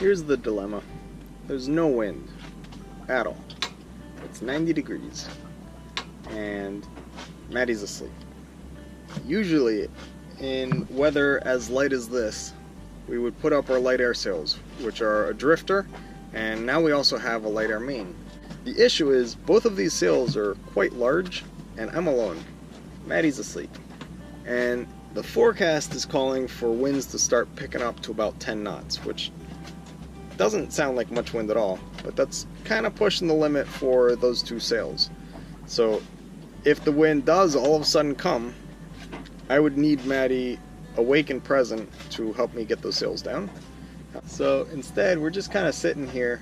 Here's the dilemma. There's no wind at all. It's 90 degrees and Maddie's asleep. Usually in weather as light as this, we would put up our light air sails, which are a drifter, and now we also have a light air main. The issue is both of these sails are quite large and I'm alone. Maddie's asleep. And the forecast is calling for winds to start picking up to about 10 knots, which doesn't sound like much wind at all, but that's kind of pushing the limit for those two sails. So if the wind does all of a sudden come, I would need Maddie awake and present to help me get those sails down. So instead, we're just kind of sitting here,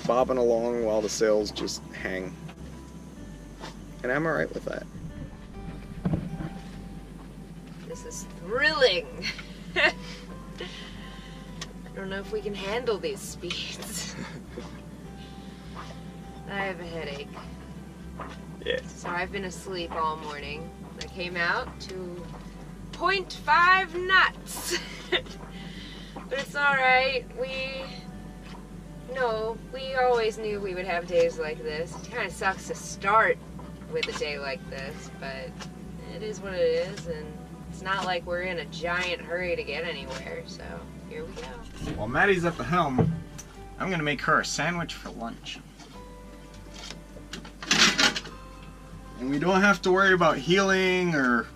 bobbing along while the sails just hang. And I'm alright with that. This is thrilling. I don't know if we can handle these speeds. I have a headache. Yes. So I've been asleep all morning. I came out to 0.5 knots. But it's alright. We always knew we would have days like this. It kind of sucks to start with a day like this, but it is what it is, and it's not like we're in a giant hurry to get anywhere, so here we go. While Maddie's at the helm, I'm gonna make her a sandwich for lunch. And we don't have to worry about healing or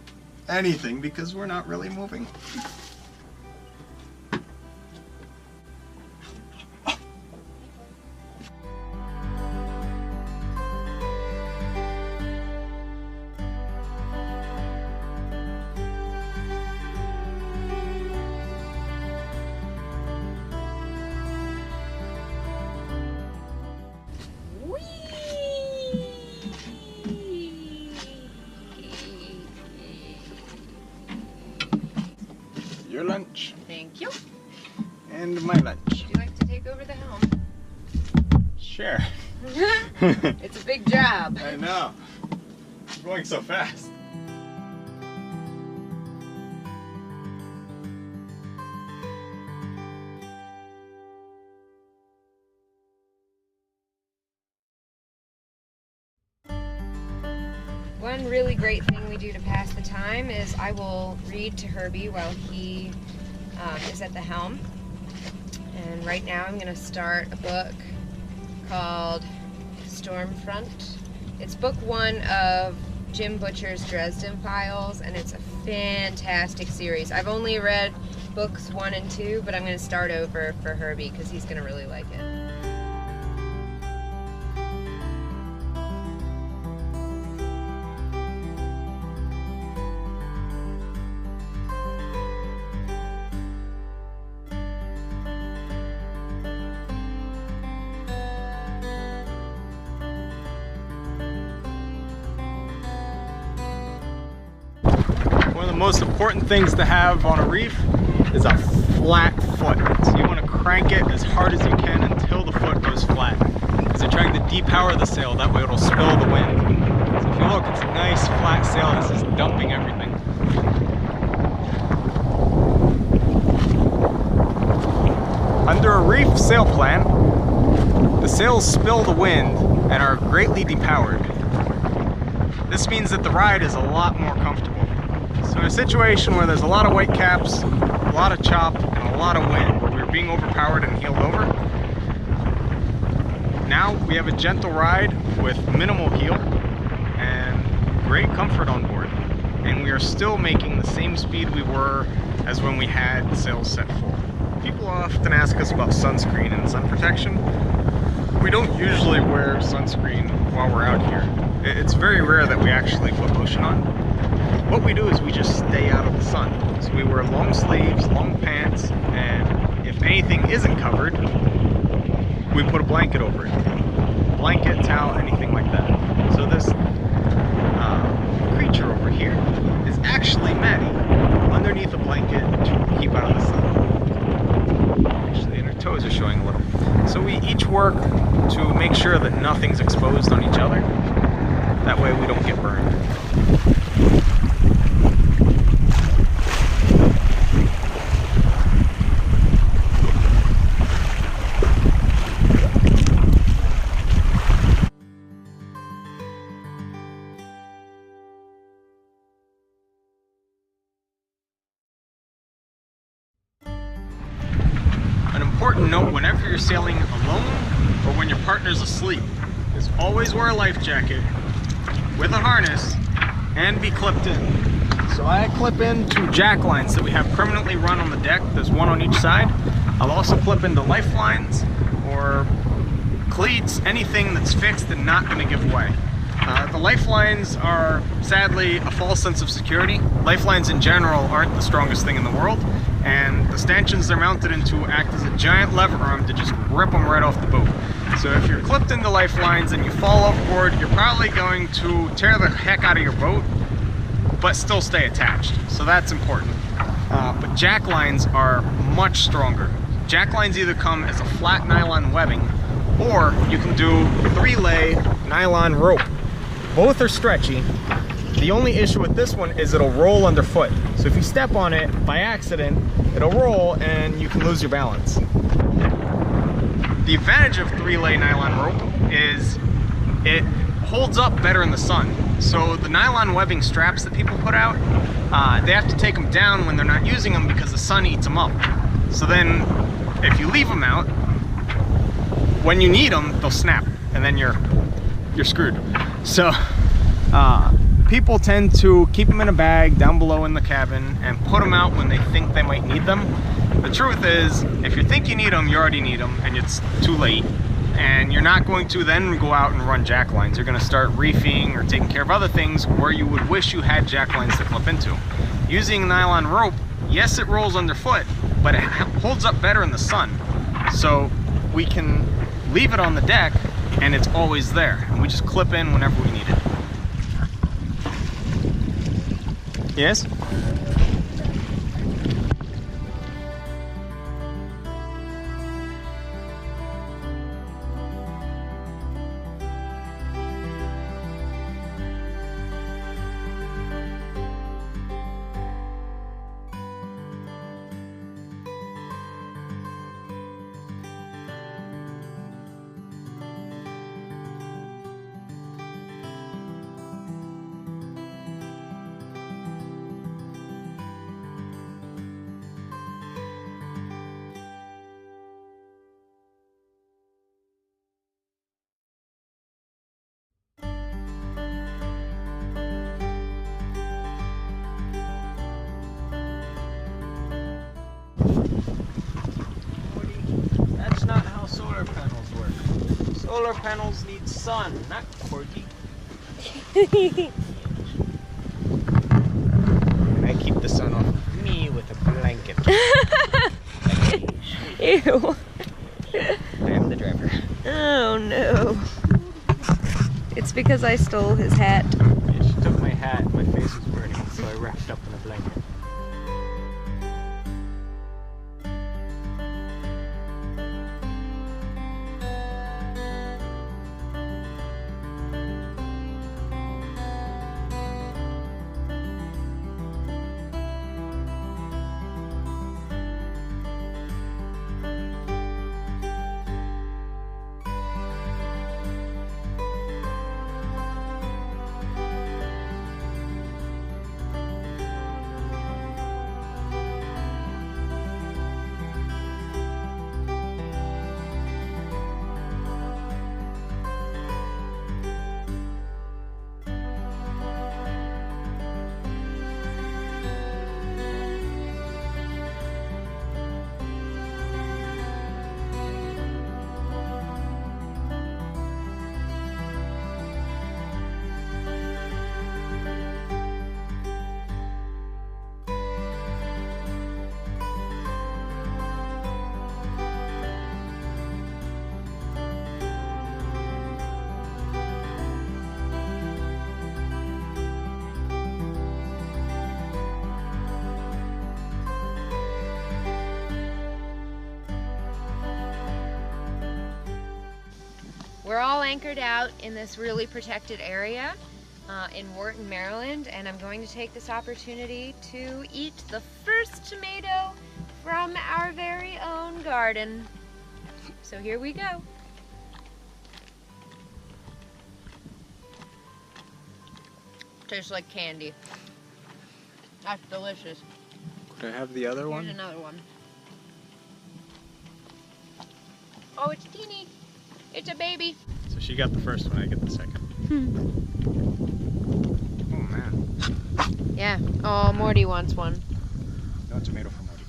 anything because we're not really moving. Your lunch. Thank you. And my lunch. Would you like to take over the helm? Sure. It's a big job. I know. It's going so fast. One really great thing we do to pass the time is I will read to Herby while he is at the helm. And right now I'm going to start a book called Stormfront. It's book 1 of Jim Butcher's Dresden Files, and it's a fantastic series. I've only read books 1 and 2, but I'm going to start over for Herby because he's going to really like it. One of the most important things to have on a reef is a flat foot. So you want to crank it as hard as you can until the foot goes flat. Because you're trying to depower the sail, that way it'll spill the wind. So if you look, it's a nice flat sail. This is dumping everything. Under a reef sail plan, the sails spill the wind and are greatly depowered. This means that the ride is a lot more comfortable. So in a situation where there's a lot of white caps, a lot of chop, and a lot of wind, where we're being overpowered and heeled over, now we have a gentle ride with minimal heel and great comfort on board. And we are still making the same speed we were as when we had the sails set full. People often ask us about sunscreen and sun protection. We don't usually wear sunscreen while we're out here. It's very rare that we actually put lotion on. What we do is we just stay out of the sun. So we wear long sleeves, long pants, and if anything isn't covered, we put a blanket over it. Blanket, towel, anything like that. So this creature over here is actually Maddie underneath a blanket to keep out of the sun. Actually, and her toes are showing a little. So we each work to make sure that nothing's exposed on each other. That way we don't get burned. important note whenever you're sailing alone or when your partner's asleep is always wear a life jacket with a harness and be clipped in. So I clip into jack lines that we have permanently run on the deck. There's one on each side. I'll also clip into lifelines or cleats, anything that's fixed and not going to give way. The lifelines are sadly a false sense of security. Lifelines in general aren't the strongest thing in the world, and the stanchions they're mounted into act as a giant lever arm to just rip them right off the boat. So if you're clipped into lifelines and you fall overboard, you're probably going to tear the heck out of your boat, but still stay attached. So that's important. But jack lines are much stronger. Jack lines either come as a flat nylon webbing, or you can do 3-lay nylon rope. Both are stretchy. The only issue with this one is it'll roll underfoot. So if you step on it by accident, it'll roll and you can lose your balance. The advantage of 3-lay nylon rope is it holds up better in the sun. So the nylon webbing straps that people put out, they have to take them down when they're not using them because the sun eats them up. So then if you leave them out, when you need them, they'll snap and then you're screwed. So people tend to keep them in a bag down below in the cabin and put them out when they think they might need them. The truth is, if you think you need them, you already need them and it's too late. And you're not going to then go out and run jack lines. You're going to start reefing or taking care of other things where you would wish you had jack lines to clip into. Using nylon rope, yes, it rolls underfoot, but it holds up better in the sun. So we can leave it on the deck and it's always there. And we just clip in whenever we need it. Yes? That's not how solar panels work. Solar panels need sun, not corgi. And I keep the sun off of me with a blanket. Ew. I am the driver. Oh no. It's because I stole his hat. Yeah, she took my hat and my face was burning, so I wrapped up in a blanket. We're all anchored out in this really protected area in Worton, Maryland, and I'm going to take this opportunity to eat the first tomato from our very own garden. So here we go. Tastes like candy. That's delicious. Could I have the other one? Here's another one. Oh, it's teeny. It's a baby. So she got the first one, I get the second. Oh man. Yeah. Oh, Morty wants one. No tomato for Morty.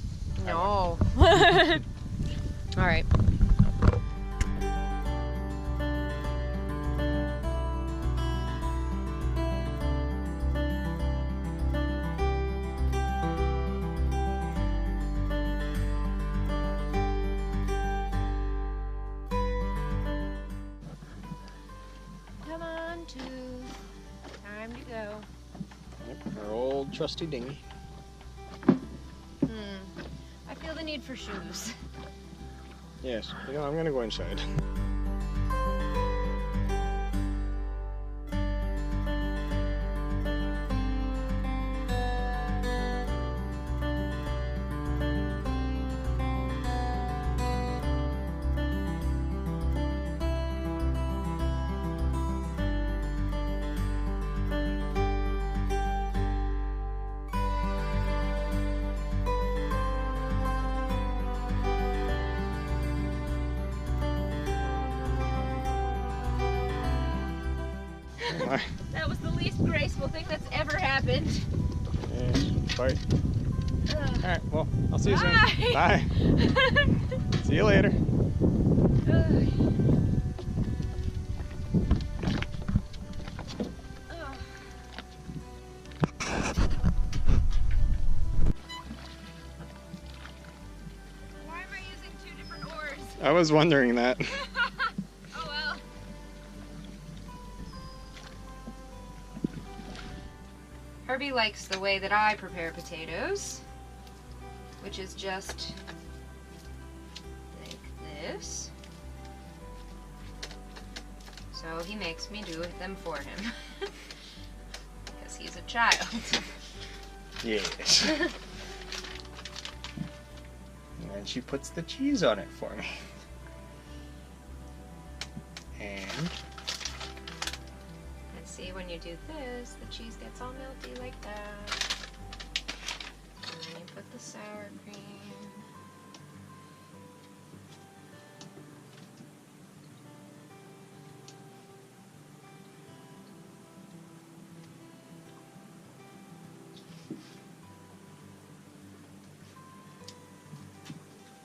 No. All right. Come on, two. Time to go. Yep, our old trusty dinghy. I feel the need for shoes. Yes, you know, I'm gonna go inside. Oh my. That was the least graceful thing that's ever happened. Yes, bye. Alright, well, I'll see you soon. Bye. Bye. See you later. Why am I using two different oars? I was wondering that. Oh well. Herbie likes the way that I prepare potatoes, which is just like this. So he makes me do them for him. Because he's a child. Yes. And then she puts the cheese on it for me. And See, when you do this, the cheese gets all melty like that. And then you put the sour cream.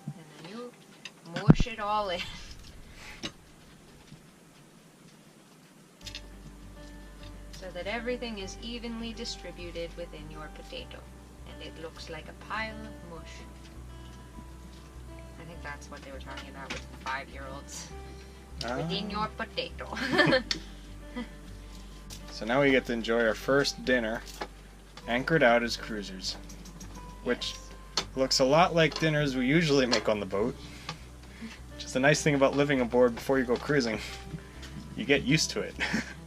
And then you mush it all in. So that everything is evenly distributed within your potato. And it looks like a pile of mush. I think that's what they were talking about with the 5-year-olds. Within your potato. So now we get to enjoy our first dinner anchored out as cruisers. Which looks a lot like dinners we usually make on the boat. Just the nice thing about living aboard before you go cruising. You get used to it.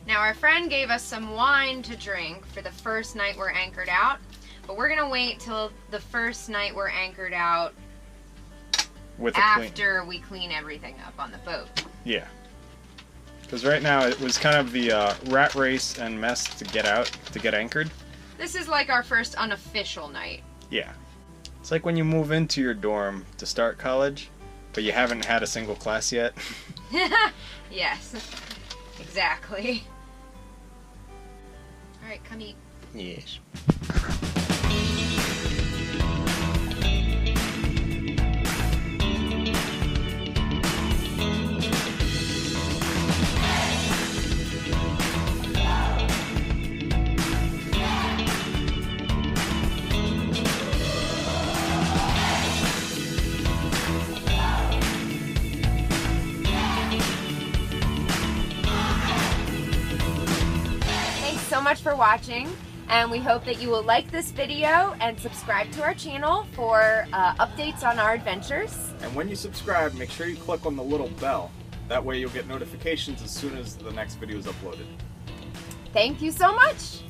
Now our friend gave us some wine to drink for the first night we're anchored out, but we're gonna wait till the first night we're anchored out With after we clean everything up on the boat. Yeah. Because right now it was kind of the rat race and mess to get out, to get anchored. This is like our first unofficial night. Yeah. It's like when you move into your dorm to start college, but you haven't had a single class yet. Yes, exactly. Alright, come eat. Yes. So much for watching, and we hope that you will like this video and subscribe to our channel for updates on our adventures. And when you subscribe, make sure you click on the little bell. That way you'll get notifications as soon as the next video is uploaded. Thank you so much.